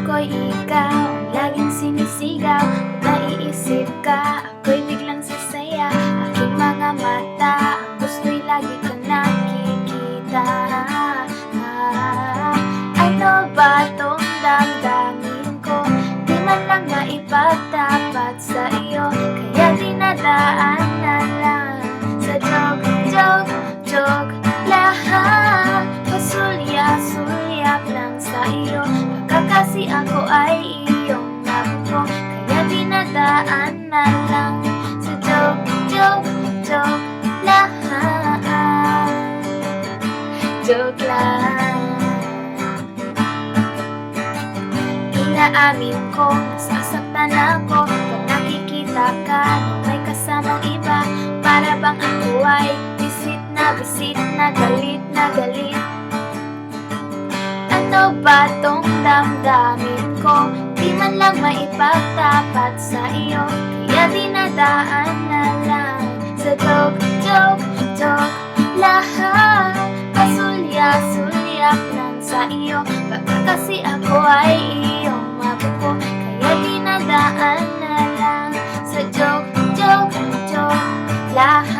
ko'y ikaw ang laging sinisigaw. Naiisip ka, ako'y biglang sasaya. Aking mga mata, ang gusto'y lagi ka nakikita. Ano ba tong damdamin ko? Di man lang maipagtapat sa iyo, kaya dinadaan na lang sa joke lahat. Pasulya-sulyap lang sa iyo, baka kasi ako ay iyong nabuko, kaya dinadaan na lang sa joke lahat. Joke lang. Inaamin ko, nasasaktan ako pag nakikita ka na may kasamang iba. Para bang ako ay bisit na galit na galit. Ano ba tong damdamin ko? Di man lang maipagtapat sa iyo, kaya dinadaan na lang sa joke lahat. Pasulya-sulyap lang sa iyo, baka kasi ako ay iyong mabuko, kaya dinadaan na lang sa joke lahat.